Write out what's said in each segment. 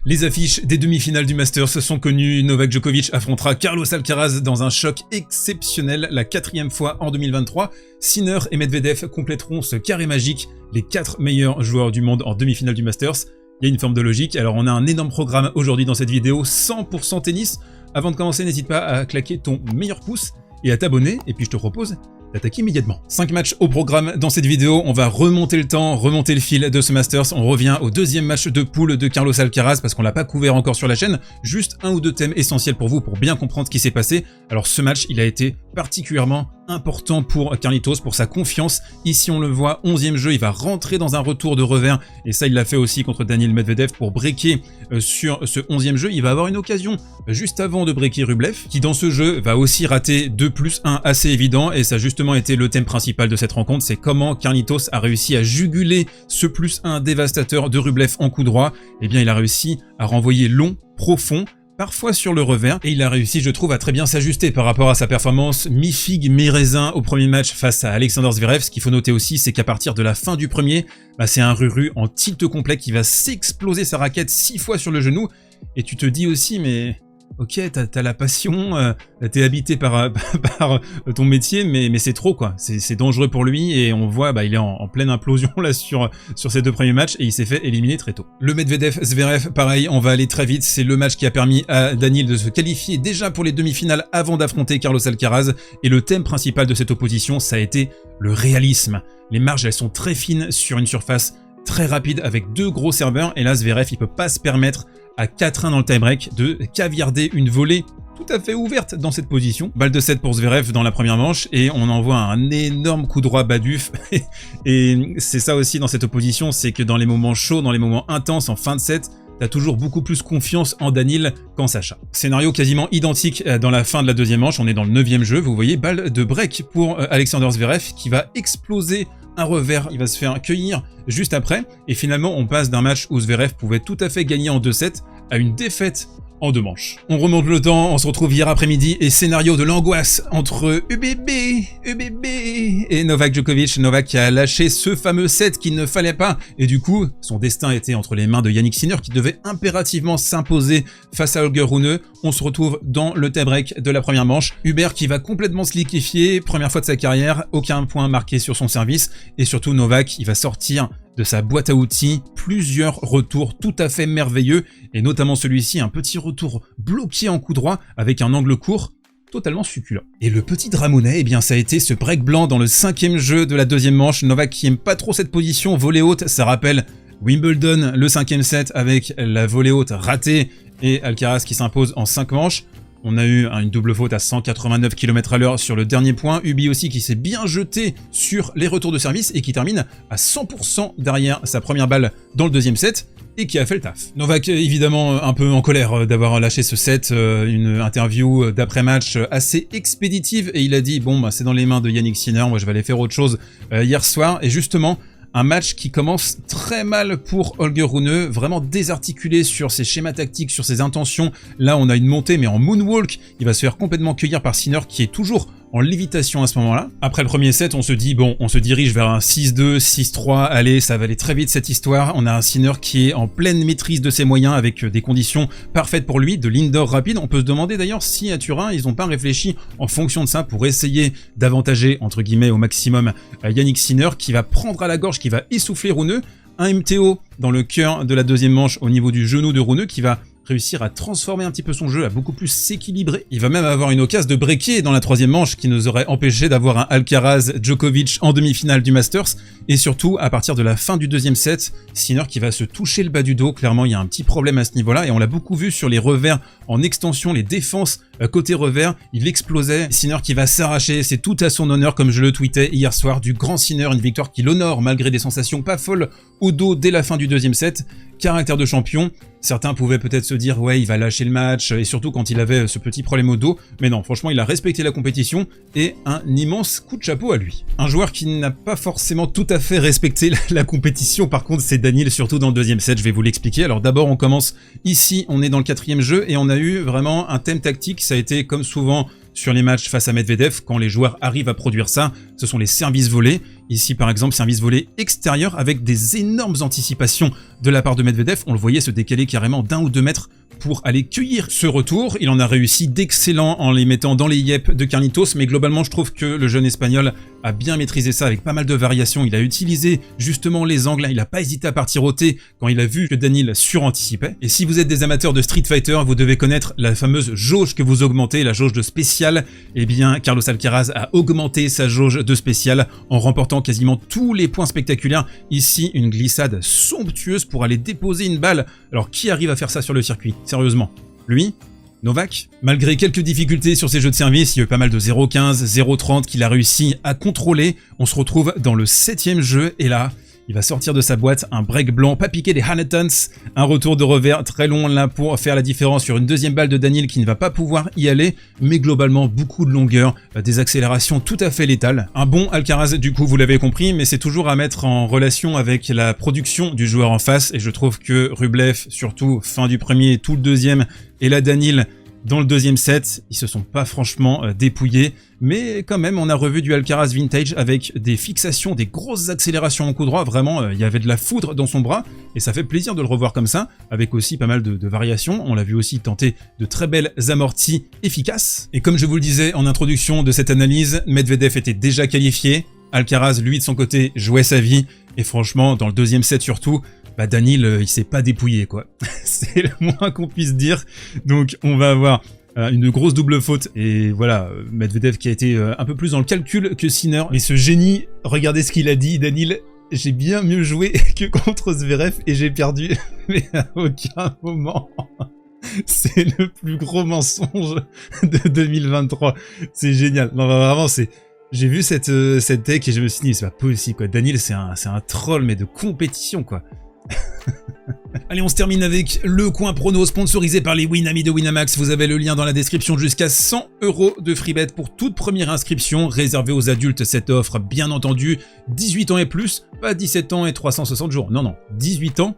Les affiches des demi-finales du Masters sont connues. Novak Djokovic affrontera Carlos Alcaraz dans un choc exceptionnel, la 4e fois en 2023. Sinner et Medvedev compléteront ce carré magique, les 4 meilleurs joueurs du monde en demi-finale du Masters. Il y a une forme de logique, alors on a un énorme programme aujourd'hui dans cette vidéo, 100% tennis. Avant de commencer, n'hésite pas à claquer ton meilleur pouce et à t'abonner, et puis je te propose d'attaquer immédiatement. 5 matchs au programme dans cette vidéo, on va remonter le temps, remonter le fil de ce Masters, on revient au deuxième match de poule de Carlos Alcaraz parce qu'on l'a pas couvert encore sur la chaîne, juste un ou deux thèmes essentiels pour vous pour bien comprendre ce qui s'est passé. Alors ce match, il a été particulièrement important pour Carlitos, pour sa confiance. Ici on le voit, 11e jeu, il va rentrer dans un retour de revers, et ça il l'a fait aussi contre Daniil Medvedev pour breaker sur ce 11e jeu. Il va avoir une occasion juste avant de breaker Rublev, qui dans ce jeu va aussi rater 2+1 assez évident, et ça a justement été le thème principal de cette rencontre, c'est comment Carlitos a réussi à juguler ce +1 dévastateur de Rublev en coup droit. Eh bien il a réussi à renvoyer long, profond, parfois sur le revers, et il a réussi, je trouve, à très bien s'ajuster par rapport à sa performance mi-figue, mi-raisin au premier match face à Alexander Zverev. Ce qu'il faut noter aussi, c'est qu'à partir de la fin du premier, c'est un Ruru en tilt complet qui va s'exploser sa raquette 6 fois sur le genou, et tu te dis aussi, mais ok, t'as la passion, t'es habité par ton métier, mais c'est trop quoi, c'est dangereux pour lui, et on voit, il est en pleine implosion là sur ces 2 premiers matchs, et il s'est fait éliminer très tôt. Le Medvedev-Zverev, pareil, on va aller très vite, c'est le match qui a permis à Daniil de se qualifier déjà pour les demi-finales avant d'affronter Carlos Alcaraz, et le thème principal de cette opposition, ça a été le réalisme. Les marges, elles sont très fines sur une surface très rapide avec 2 gros serveurs, et là Zverev, il peut pas se permettre à 4-1 dans le tie-break de caviarder une volée tout à fait ouverte dans cette position. Balle de 7 pour Zverev dans la première manche, et on envoie un énorme coup droit Baduf. Et c'est ça aussi dans cette opposition, c'est que dans les moments chauds, dans les moments intenses en fin de set, t'as toujours beaucoup plus confiance en Daniil qu'en Sacha. Scénario quasiment identique dans la fin de la deuxième manche, on est dans le 9e jeu, vous voyez, balle de break pour Alexander Zverev qui va exploser un revers, il va se faire cueillir juste après, et finalement on passe d'un match où Zverev pouvait tout à fait gagner en 2-7 à une défaite en 2 manches. On remonte le temps, on se retrouve hier après-midi, et scénario de l'angoisse entre UBB et Novak Djokovic. Novak qui a lâché ce fameux set qu'il ne fallait pas, et du coup, son destin était entre les mains de Jannik Sinner qui devait impérativement s'imposer face à Holger Rune. On se retrouve dans le tie-break de la première manche. Hubert qui va complètement se liquéfier, première fois de sa carrière, aucun point marqué sur son service, et surtout Novak, il va sortir de sa boîte à outils plusieurs retours tout à fait merveilleux, et notamment celui-ci, un petit retour bloqué en coup droit avec un angle court totalement succulent. Et le petit Dramounet, eh bien ça a été ce break blanc dans le 5e jeu de la deuxième manche. Novak qui aime pas trop cette position, volée haute, ça rappelle Wimbledon, le 5e set avec la volée haute ratée et Alcaraz qui s'impose en 5 manches. On a eu une double faute à 189 km/h sur le dernier point. Ubi aussi qui s'est bien jeté sur les retours de service et qui termine à 100% derrière sa première balle dans le 2e set et qui a fait le taf. Novak évidemment un peu en colère d'avoir lâché ce set, une interview d'après-match assez expéditive, et il a dit bon c'est dans les mains de Jannik Sinner, moi je vais aller faire autre chose hier soir. Et justement, un match qui commence très mal pour Holger Rune, vraiment désarticulé sur ses schémas tactiques, sur ses intentions. Là, on a une montée, mais en moonwalk, il va se faire complètement cueillir par Sinner, qui est toujours en lévitation à ce moment-là. Après le premier set, on se dit, bon, on se dirige vers un 6-2, 6-3, allez, ça va aller très vite cette histoire. On a un Sinner qui est en pleine maîtrise de ses moyens, avec des conditions parfaites pour lui, de l'indoor rapide. On peut se demander d'ailleurs si à Turin, ils n'ont pas réfléchi en fonction de ça pour essayer d'avantager, entre guillemets, au maximum Jannik Sinner, qui va prendre à la gorge, qui va essouffler Rune. Un MTO dans le cœur de la deuxième manche au niveau du genou de Rune, qui va réussir à transformer un petit peu son jeu, à beaucoup plus s'équilibrer. Il va même avoir une occasion de breaker dans la 3e manche qui nous aurait empêché d'avoir un Alcaraz-Djokovic en demi-finale du Masters. Et surtout, à partir de la fin du 2e set, Sinner qui va se toucher le bas du dos. Clairement, il y a un petit problème à ce niveau-là, et on l'a beaucoup vu sur les revers en extension, les défenses côté revers, il explosait. Sinner qui va s'arracher, c'est tout à son honneur, comme je le tweetais hier soir, du grand Sinner, une victoire qui l'honore malgré des sensations pas folles au dos dès la fin du 2e set. Caractère de champion. Certains pouvaient peut-être se dire ouais, il va lâcher le match, et surtout quand il avait ce petit problème au dos, mais non, franchement il a respecté la compétition, et un immense coup de chapeau à lui. Un joueur qui n'a pas forcément tout à fait respecté la compétition, par contre, c'est Daniil, surtout dans le 2e set, je vais vous l'expliquer. Alors d'abord on commence ici, on est dans le 4e jeu, et on a eu vraiment un thème tactique, ça a été comme souvent sur les matchs face à Medvedev, quand les joueurs arrivent à produire ça, ce sont les services volés. Ici, par exemple, service volé extérieur avec des énormes anticipations de la part de Medvedev. On le voyait se décaler carrément d'1 ou 2 mètres pour aller cueillir ce retour. Il en a réussi d'excellent en les mettant dans les yep de Carlitos, mais globalement, je trouve que le jeune espagnol a bien maîtrisé ça avec pas mal de variations. Il a utilisé justement les angles, il n'a pas hésité à partir au T quand il a vu que Daniil suranticipait. Et si vous êtes des amateurs de Street Fighter, vous devez connaître la fameuse jauge que vous augmentez, la jauge de spécial. Eh bien, Carlos Alcaraz a augmenté sa jauge de spécial en remportant quasiment tous les points spectaculaires. Ici, une glissade somptueuse pour aller déposer une balle. Alors, qui arrive à faire ça sur le circuit? Sérieusement, lui? Novak? Malgré quelques difficultés sur ses jeux de service, il y a eu pas mal de 0,15, 0,30 qu'il a réussi à contrôler. On se retrouve dans le 7e jeu et là, il va sortir de sa boîte un break blanc, pas piqué des Hanetons, un retour de revers très long là pour faire la différence sur une deuxième balle de Daniil qui ne va pas pouvoir y aller, mais globalement beaucoup de longueur, des accélérations tout à fait létales. Un bon Alcaraz du coup, vous l'avez compris, mais c'est toujours à mettre en relation avec la production du joueur en face, et je trouve que Rublev, surtout fin du premier, tout le deuxième, et là Daniil, dans le deuxième set, ils se sont pas franchement dépouillés, mais quand même on a revu du Alcaraz vintage avec des fixations, des grosses accélérations en coup droit, vraiment il y avait de la foudre dans son bras, et ça fait plaisir de le revoir comme ça, avec aussi pas mal de variations. On l'a vu aussi tenter de très belles amorties efficaces, et comme je vous le disais en introduction de cette analyse, Medvedev était déjà qualifié, Alcaraz lui de son côté jouait sa vie, et franchement dans le deuxième set surtout, bah Daniil, il s'est pas dépouillé quoi. C'est le moins qu'on puisse dire. Donc on va avoir une grosse double faute. Et voilà, Medvedev qui a été un peu plus dans le calcul que Sinner. Mais ce génie, regardez ce qu'il a dit, Daniil. J'ai bien mieux joué que contre Zverev et j'ai perdu. Mais à aucun moment. C'est le plus gros mensonge de 2023. C'est génial. Non, vraiment, c'est... J'ai vu cette deck et je me suis dit, c'est pas possible quoi. Daniil, c'est un troll, mais de compétition quoi. Allez, on se termine avec le coin prono sponsorisé par les Winami de Winamax. Vous avez le lien dans la description, jusqu'à 100 € de freebet pour toute première inscription, réservée aux adultes. Cette offre, bien entendu, 18 ans et plus, pas 17 ans et 360 jours. Non, 18 ans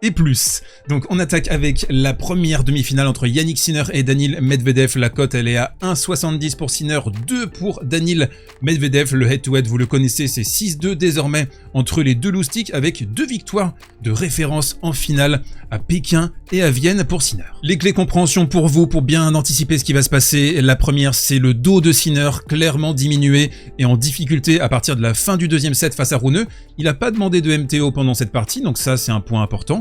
et plus. Donc on attaque avec la première demi-finale entre Jannik Sinner et Daniil Medvedev. La cote elle est à 1,70 pour Sinner, 2 pour Daniil Medvedev. Le head-to-head, vous le connaissez, c'est 6-2 désormais entre les deux loustiques, avec 2 victoires de référence en finale à Pékin et à Vienne pour Sinner. Les clés compréhension pour vous, pour bien anticiper ce qui va se passer. La première, c'est le dos de Sinner, clairement diminué et en difficulté à partir de la fin du deuxième set face à Rune. Il n'a pas demandé de MTO pendant cette partie, donc ça c'est un point important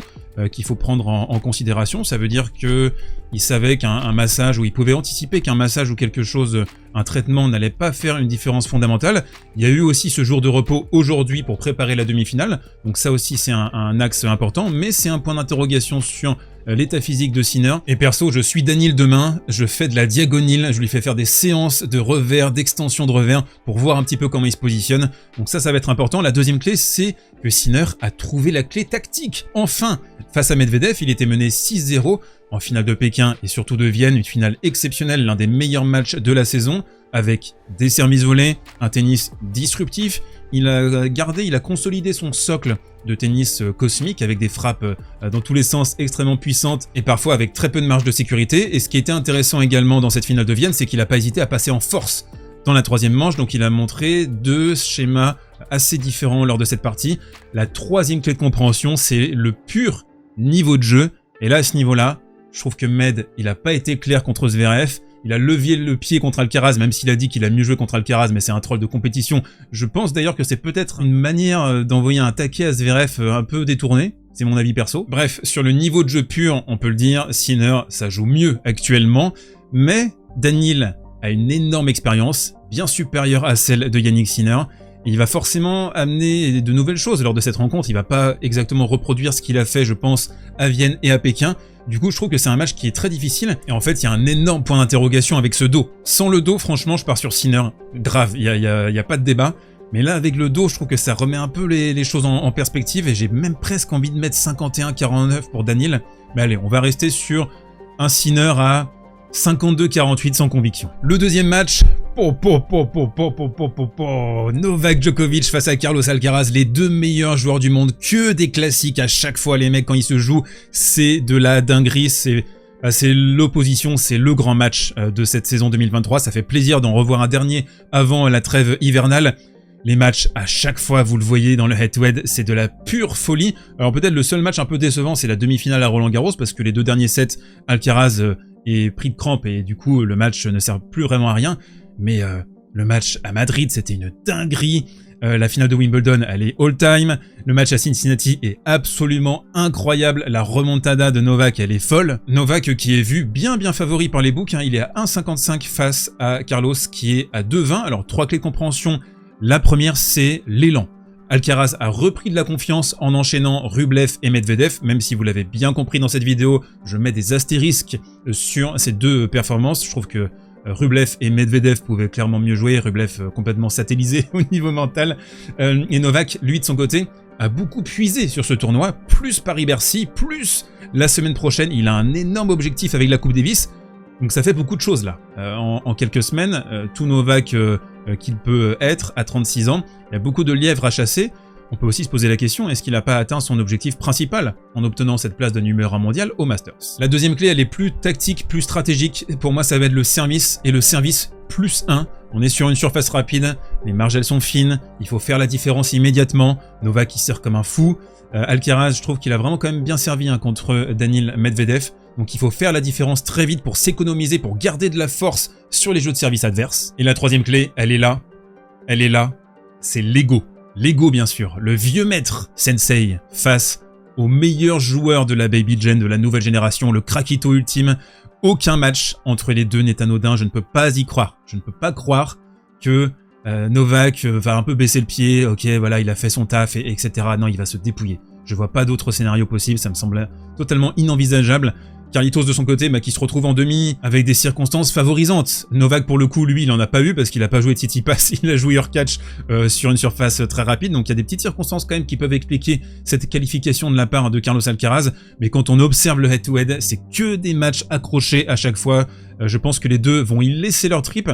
qu'il faut prendre en considération. Ça veut dire que il savait qu'un massage, ou il pouvait anticiper qu'un massage ou quelque chose, un traitement n'allait pas faire une différence fondamentale. Il y a eu aussi ce jour de repos aujourd'hui pour préparer la demi-finale, donc ça aussi c'est un axe important, mais c'est un point d'interrogation sur l'état physique de Sinner. Et perso, je suis Daniil demain, je fais de la diagonale, je lui fais faire des séances de revers, d'extension de revers, pour voir un petit peu comment il se positionne. Donc ça va être important. La deuxième clé, c'est que Sinner a trouvé la clé tactique. Enfin, face à Medvedev, il était mené 6-0 en finale de Pékin et surtout de Vienne, une finale exceptionnelle, l'un des meilleurs matchs de la saison, avec des services volés, un tennis disruptif. Il a consolidé son socle de tennis cosmique avec des frappes dans tous les sens extrêmement puissantes et parfois avec très peu de marge de sécurité. Et ce qui était intéressant également dans cette finale de Vienne, c'est qu'il n'a pas hésité à passer en force dans la troisième manche. Donc il a montré 2 schémas assez différents lors de cette partie. La troisième clé de compréhension, c'est le pur niveau de jeu. Et là, à ce niveau-là, je trouve que Med, il n'a pas été clair contre Zverev. Il a levé le pied contre Alcaraz, même s'il a dit qu'il a mieux joué contre Alcaraz, mais c'est un troll de compétition. Je pense d'ailleurs que c'est peut-être une manière d'envoyer un taquet à Zverev un peu détourné. C'est mon avis perso. Bref, sur le niveau de jeu pur, on peut le dire, Sinner, ça joue mieux actuellement, mais Daniil a une énorme expérience, bien supérieure à celle de Jannik Sinner. Il va forcément amener de nouvelles choses lors de cette rencontre. Il va pas exactement reproduire ce qu'il a fait, je pense, à Vienne et à Pékin. Du coup, je trouve que c'est un match qui est très difficile. Et en fait, il y a un énorme point d'interrogation avec ce dos. Sans le dos, franchement, je pars sur Sinner. Grave, il y a pas de débat. Mais là, avec le dos, je trouve que ça remet un peu les choses en perspective. Et j'ai même presque envie de mettre 51-49 pour Daniil. Mais allez, on va rester sur un Sinner à 52-48 sans conviction. Le deuxième match, Novak Djokovic face à Carlos Alcaraz, les 2 meilleurs joueurs du monde, que des classiques à chaque fois les mecs quand ils se jouent, c'est de la dinguerie, c'est C'est l'opposition, c'est le grand match de cette saison 2023. Ça fait plaisir d'en revoir un dernier avant la trêve hivernale. Les matchs, à chaque fois, vous le voyez dans le head-to-head, c'est de la pure folie. Alors peut-être le seul match un peu décevant, c'est la demi-finale à Roland-Garros, parce que les 2 derniers sets, Alcaraz est pris de crampe et du coup le match ne sert plus vraiment à rien. Mais le match à Madrid, c'était une dinguerie. La finale de Wimbledon, elle est all-time. Le match à Cincinnati est absolument incroyable. La remontada de Novak, elle est folle. Novak qui est vu bien favori par les books. Il est à 1,55 face à Carlos qui est à 2,20. Alors 3 clés de compréhension. La première, c'est l'élan. Alcaraz a repris de la confiance en enchaînant Rublev et Medvedev. Même si vous l'avez bien compris dans cette vidéo, je mets des astérisques sur ces 2 performances. Je trouve que Rublev et Medvedev pouvaient clairement mieux jouer, Rublev complètement satellisé au niveau mental, et Novak, lui de son côté, a beaucoup puisé sur ce tournoi, plus Paris-Bercy, plus la semaine prochaine, il a un énorme objectif avec la Coupe Davis, donc ça fait beaucoup de choses là, en quelques semaines, tout Novak qu'il peut être à 36 ans, il y a beaucoup de lièvres à chasser. On peut aussi se poser la question, est-ce qu'il n'a pas atteint son objectif principal en obtenant cette place de numéro 1 mondial au Masters? La deuxième clé, elle est plus tactique, plus stratégique. Pour moi, ça va être le service et le service plus 1. On est sur une surface rapide, les marges elles sont fines, il faut faire la différence immédiatement. Novak, il sert comme un fou. Alcaraz, je trouve qu'il a vraiment quand même bien servi contre Daniil Medvedev. Donc il faut faire la différence très vite pour s'économiser, pour garder de la force sur les jeux de service adverses. Et la troisième clé, elle est là. Elle est là. C'est l'ego. L'ego bien sûr, le vieux maître Sensei face au meilleur joueur de la Baby Gen de la nouvelle génération, le Krakito ultime. Aucun match entre les deux n'est anodin, je ne peux pas y croire. Je ne peux pas croire que Novak va un peu baisser le pied, ok voilà il a fait son taf, etc. Non, il va se dépouiller. Je vois pas d'autre scénario possible, ça me semble totalement inenvisageable. Carlitos de son côté, qui se retrouve en demi avec des circonstances favorisantes. Novak pour le coup, lui, il en a pas eu parce qu'il a pas joué Tsitsipas, il a joué Hurkacz sur une surface très rapide, donc il y a des petites circonstances quand même qui peuvent expliquer cette qualification de la part de Carlos Alcaraz, mais quand on observe le head-to-head, c'est que des matchs accrochés à chaque fois. Je pense que les deux vont y laisser leur trip,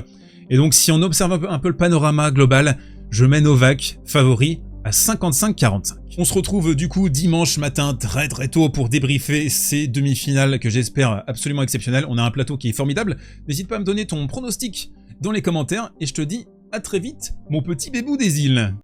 et donc si on observe un peu le panorama global, je mets Novak favori à 55-45. On se retrouve du coup dimanche matin très tôt pour débriefer ces demi-finales que j'espère absolument exceptionnelles. On a un plateau qui est formidable. N'hésite pas à me donner ton pronostic dans les commentaires et je te dis à très vite mon petit bébou des îles.